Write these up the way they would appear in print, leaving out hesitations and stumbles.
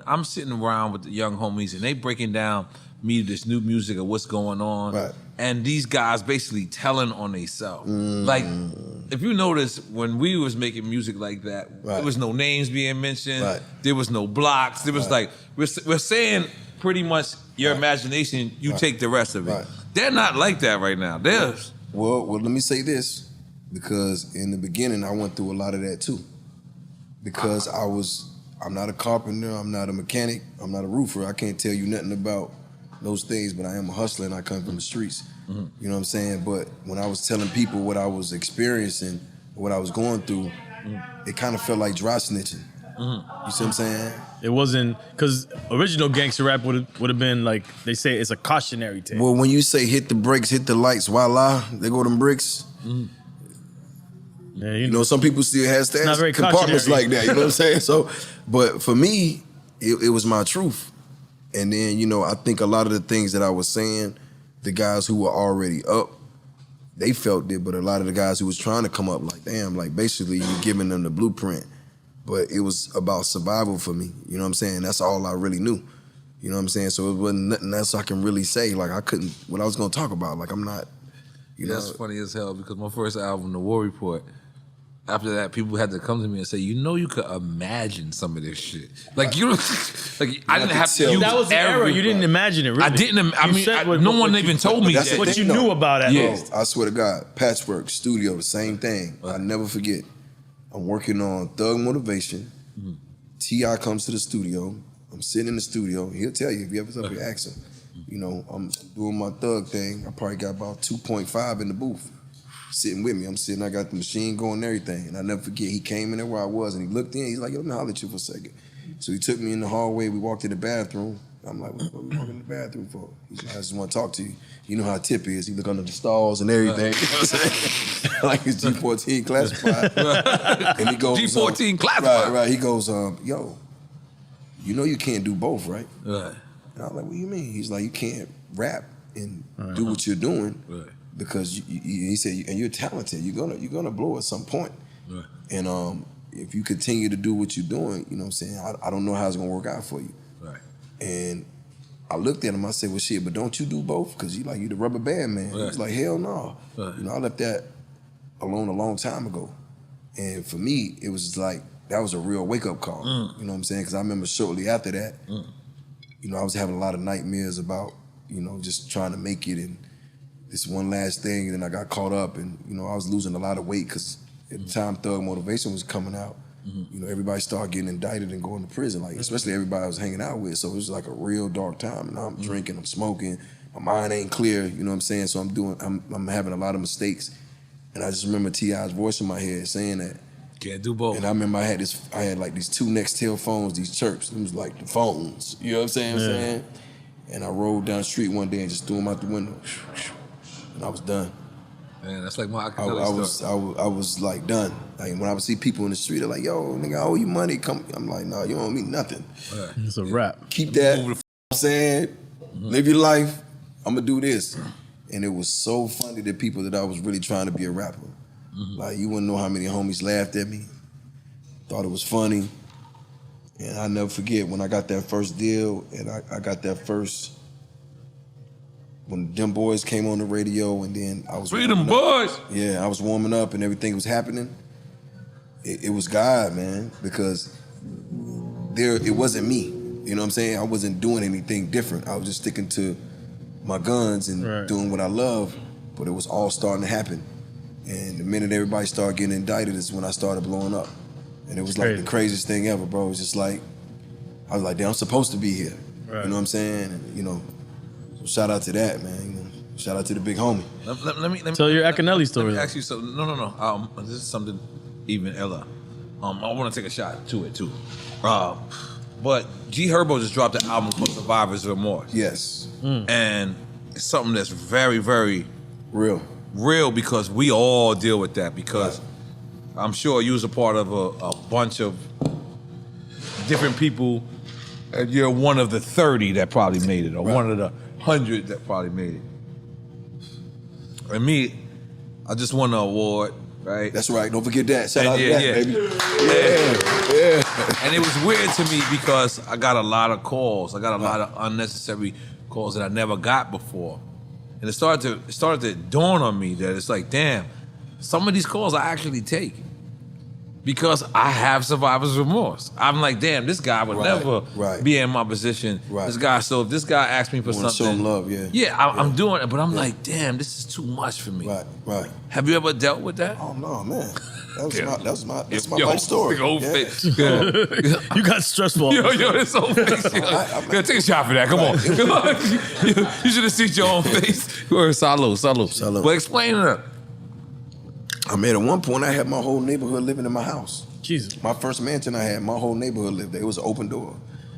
I'm sitting around with the young homies and they breaking down me this new music of what's going on. Right. And these guys basically telling on themselves. Like, if you notice, when we was making music like that, there was no names being mentioned. Right. There was no blocks. There was like, we're saying pretty much your imagination, you take the rest of it. Right. They're not like that right now. They're... Well, let me say this, because in the beginning, I went through a lot of that too. Because I'm not a carpenter, I'm not a mechanic, I'm not a roofer. I can't tell you nothing about those things, but I am a hustler and I come from the streets. You know what I'm saying? But when I was telling people what I was experiencing, what I was going through, it kind of felt like dry snitching. You see what I'm saying? It wasn't, because original gangster rap would have been like, they say it's a cautionary tale. Well, when you say hit the brakes, hit the lights, voila, there go them bricks. Yeah, you know, some people still have stats, compartments like that, you know what I'm saying? So, but for me, it was my truth. And then, you know, I think a lot of the things that I was saying, the guys who were already up, they felt it, but a lot of the guys who was trying to come up, like, damn, like basically you're giving them the blueprint. But it was about survival for me, you know what I'm saying? That's all I really knew, you know what I'm saying? So it wasn't nothing else I can really say. Like I couldn't, what I was gonna talk about, like I'm not, you know. That's funny as hell because my first album, N.O.R.E. Report, after that, people had to come to me and say, you know, you could imagine some of this shit. Like, you know, like, I didn't have to use that was the era. You didn't imagine it, really. I didn't, I mean, no one even told me that. What you knew about it. Yeah. I swear to God, Patchwork, studio, the same thing. I never forget. I'm working on Thug Motivation. T.I. comes to the studio. I'm sitting in the studio. He'll tell you if you ever up here, ask him. You know, I'm doing my Thug thing. I probably got about 2.5 in the booth. Sitting with me. I'm sitting, I got the machine going and everything. And I never forget, he came in there where I was and he looked in, he's like, yo, let me holler at you for a second. So he took me in the hallway, we walked in the bathroom. I'm like, what are we walking in the bathroom for? He's like, I just want to talk to you. You know how Tip is, he look under the stalls and everything. You know what I'm saying? Like his G14 classified. And he goes, G14 classified? Right, he goes, yo, you know you can't do both, right? Right. And I'm like, what do you mean? He's like, you can't rap and do what you're doing. Right. Because he said, and you're talented, you're gonna blow at some point. Right. And if you continue to do what you're doing, you know what I'm saying, I don't know how it's gonna work out for you. Right. And I looked at him, I said, well shit, but don't you do both? Because you the rubber band man. Right. He was like, hell no. Right. You know, I left that alone a long time ago. And for me, it was like, that was a real wake-up call. You know what I'm saying? Because I remember shortly after that, you know, I was having a lot of nightmares about, you know, just trying to make it and this one last thing, and then I got caught up, and you know I was losing a lot of weight because at the time Thug Motivation was coming out. You know, everybody started getting indicted and going to prison, like especially everybody I was hanging out with. So it was like a real dark time. And now I'm drinking, I'm smoking, my mind ain't clear. You know what I'm saying? So I'm having a lot of mistakes, and I just remember T.I.'s voice in my head saying that. Can't do both. And I remember I had like these two Nextel phones, these chirps. It was like the phones. You know what I'm saying? And I rolled down the street one day and just threw them out the window. And I was done. Man, that's like my I was like done. Like when I would see people in the street, they're like, yo, nigga, I owe you money. Come. I'm like, no, you don't owe me nothing. Right. It's a rap. Keep that, you know what I'm saying? Live your life. I'm gonna do this. And it was so funny to people that I was really trying to be a rapper. Like you wouldn't know how many homies laughed at me, thought it was funny. And I never forget when I got that first deal and I got that first, when them boys came on the radio and then I was Freedom Boys! Yeah, I was warming up and everything was happening. It was God, man, because it wasn't me. You know what I'm saying? I wasn't doing anything different. I was just sticking to my guns and doing what I love, but it was all starting to happen. And the minute everybody started getting indicted is when I started blowing up. And it was like the craziest thing ever, bro. It was just like, I was like, damn, I'm supposed to be here. Right. You know what I'm saying? And, you know, so shout out to that, man. You know, shout out to the big homie. Let me tell your Akinelli story. Let me ask you something. No. This is something even ella. I want to take a shot to it too. But G Herbo just dropped an album called Survivor's Remorse. Yes. And it's something that's very, very real because we all deal with that because I'm sure you was a part of a bunch of different people and you're one of the 30 that probably made it or one of the 100 that probably made it. And me, I just won an award right? That's right. Don't forget that. Shout out to that, baby. And it was weird to me because I got a lot of calls. I got a lot of unnecessary calls that I never got before. And it started to dawn on me that it's like, damn, some of these calls I actually take because I have survivor's remorse. I'm like, damn, this guy would never be in my position. This guy, so if this guy asks me for something, show him love, I'm doing it, but I'm like, damn, this is too much for me. Right. Have you ever dealt with that? Oh no, man. That's my life story. Whole face. You got stressful. Yo, this whole face. Take a shot for that. Come on. You should have seen your own face. Salud. But explain it. I made at one point I had my whole neighborhood living in my house. Jesus. My first mansion I had, my whole neighborhood lived there. It was an open door.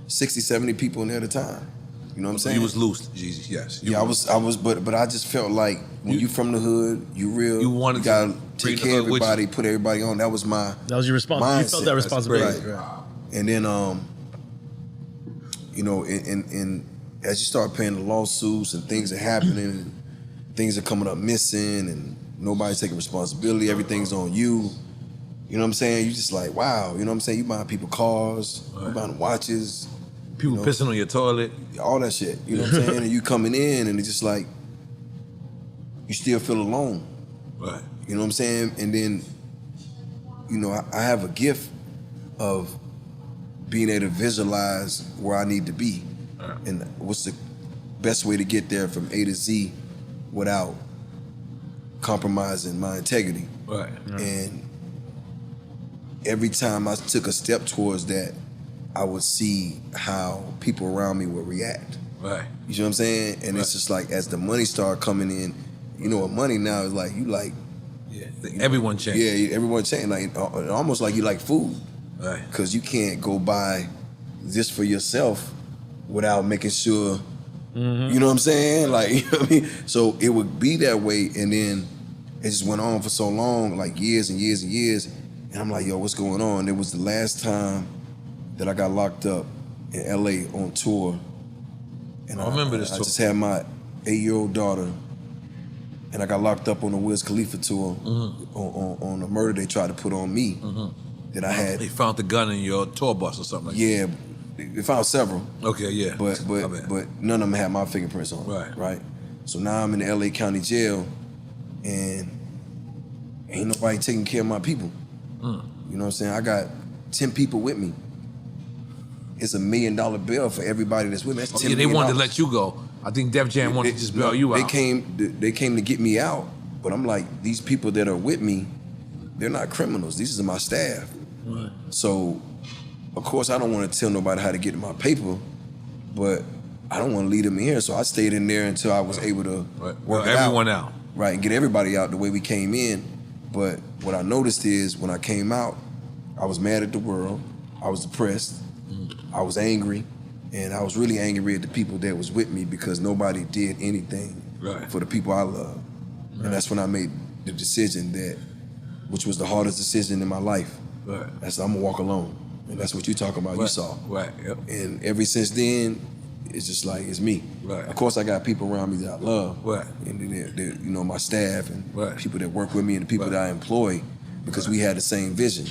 60, 70 people in there at a time. You know what I'm saying? You was loose, Jeezy, yes. I was, but I just felt like when you from the hood, you real, you gotta take care of everybody, put everybody on. That was your responsibility. You felt that responsibility. Right. And then, you know, and as you start paying the lawsuits and things are happening, and things are coming up missing, and nobody's taking responsibility, everything's on you. You know what I'm saying? You just like, wow, you know what I'm saying? You buying people cars, you buying watches. People pissing on your toilet. All that shit, you know what I'm saying? And you coming in and it's just like, you still feel alone. Right. You know what I'm saying? And then, you know, I have a gift of being able to visualize where I need to be. Right. And what's the best way to get there from A to Z without compromising my integrity. Right. And every time I took a step towards that, I would see how people around me would react. Right. You know what I'm saying? And it's just like, as the money started coming in, you know what money now is like, everyone changed. Yeah, everyone changed. Like, almost like you like food. Right. Because you can't go buy this for yourself without making sure, you know what I'm saying? Like, you know what I mean? So it would be that way, and then it just went on for so long, like years and years and years. And I'm like, yo, what's going on? It was the last time that I got locked up in LA on tour. And I remember this tour. I just had my 8-year-old daughter, and I got locked up on the Wiz Khalifa tour on the murder they tried to put on me. That I had. They found the gun in your tour bus or something like that. Yeah, they found several. Okay, yeah. But none of them had my fingerprints on. Right. So now I'm in the LA County Jail, and ain't nobody taking care of my people. You know what I'm saying? I got 10 people with me. It's $1 million bill for everybody that's with me. That's $10 million. They wanted to let you go. I think Def Jam wanted to just bail you out. They came to get me out, but I'm like, these people that are with me, they're not criminals. These are my staff. Right. So, of course, I don't want to tell nobody how to get my paper, but I don't want to leave them here. So I stayed in there until I was able to work everyone out. Right, and get everybody out the way we came in. But what I noticed is when I came out, I was mad at the world. I was depressed. I was angry. And I was really angry at the people that was with me because nobody did anything for the people I love. Right. And that's when I made the decision which was the hardest decision in my life. Right. That's I'm gonna walk alone. And that's what you talk about, you saw. Right, yep. And ever since then, it's just like, it's me. Right. Of course, I got people around me that I love. Right. And they're you know, my staff and people that work with me and the people that I employ because we had the same vision.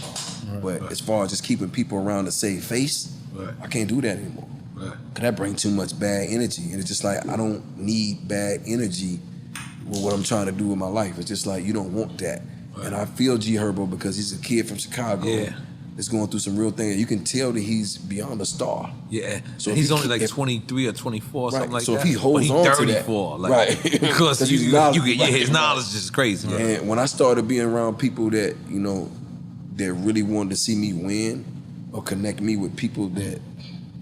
But as far as just keeping people around to save face, I can't do that anymore. Right. Cause that brings too much bad energy. And it's just like, I don't need bad energy with what I'm trying to do with my life. It's just like, you don't want that. Right. And I feel G Herbo because he's a kid from Chicago that's going through some real things. You can tell that he's beyond a star. Yeah. So he's only like 23 or 24 or something like that. So if he holds on to that. 34, like, because his knowledge is crazy. Yeah. And when I started being around people that, you know, that really wanted to see me win or connect me with people that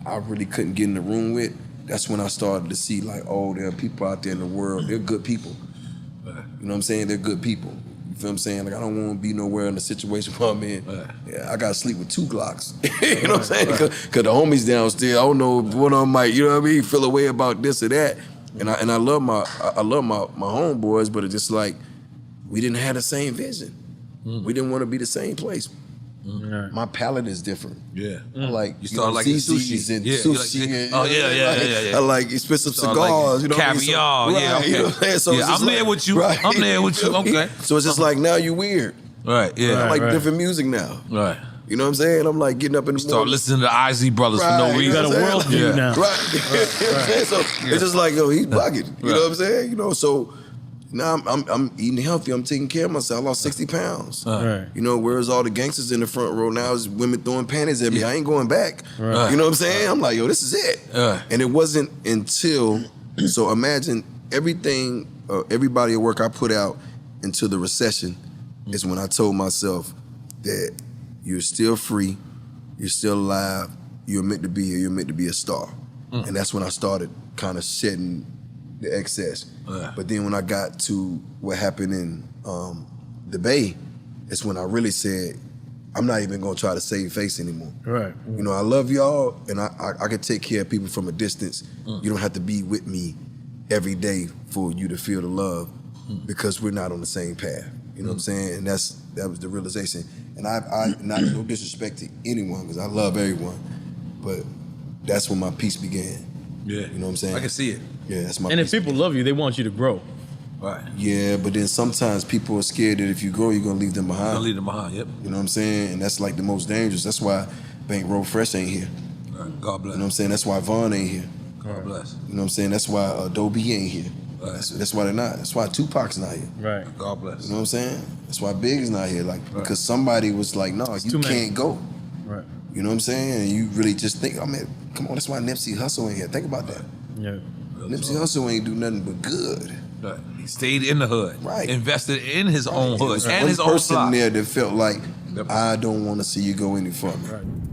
I really couldn't get in the room with, that's when I started to see like, oh, there are people out there in the world, they're good people. You know what I'm saying? They're good people. You feel what I'm saying? Like, I don't want to be nowhere in a situation where I'm in. Yeah, I got to sleep with 2 Glocks. You know what I'm saying? Because the homies downstairs, I don't know what I might, you know what I mean, feel a way about this or that. And I love my homeboys, but it's just like, we didn't have the same vision. We didn't want to be the same place. My palate is different. Yeah. I like, you start like sushi and sushi. Like, I like expensive cigars, you know. Caviar, You know what I'm saying? So I'm there with you. I'm there with you. Okay. So it's just like, now you weird. Right, yeah. I like right. different music now. Right. You know what I'm saying? I'm like getting up in the Start morning. listening to the Isley Brothers for no Right, reason. You got a world view now. Right. So it's just like, yo, he's bugging. You know what I'm saying? You know, so now I'm eating healthy. I'm taking care of myself. I lost 60 pounds. Right. You know, where's all the gangsters in the front row now? Is women throwing panties at me. I ain't going back. Right. You know what I'm saying? I'm like, yo, this is it. And it wasn't until, so imagine everything, everybody at work I put out into the recession is when I told myself that you're still free, you're still alive, you're meant to be here, you're meant to be a star. And that's when I started kind of shedding the excess. But then when I got to what happened in the Bay, it's when I really said, I'm not even gonna try to save face anymore. Right. You know, I love y'all, and I can take care of people from a distance. You don't have to be with me every day for you to feel the love because we're not on the same path. You know what I'm saying? And that was the realization. And I not no disrespect to anyone because I love everyone, but that's when my peace began. Yeah. You know what I'm saying? I can see it. Yeah, that's my And peace. if people love you, they want you to grow. Right. Yeah, but then sometimes people are scared that if you grow, you're gonna leave them behind. Gonna leave them behind, yep. You know what I'm saying? And that's like the most dangerous. That's why Bankroll Fresh ain't here. Right. God bless. You know what I'm saying? That's why Vaughn ain't here. God bless. You know what I'm saying? That's why Adobe ain't here. Right. That's why they're not. That's why Tupac's not here. Right. God bless. You know what I'm saying? That's why Big is not here. Like, because somebody was like, no, you too many. can't go. Right. You know what I'm saying? And you really just think, I mean, come on, that's why Nipsey Hussle ain't here. Think about that. Yeah. Nipsey Hussle ain't do nothing but good. Right. He stayed in the hood. Right. Invested in his own There hood was and one his own person block. there that felt like, I don't want to see you go any further. Right.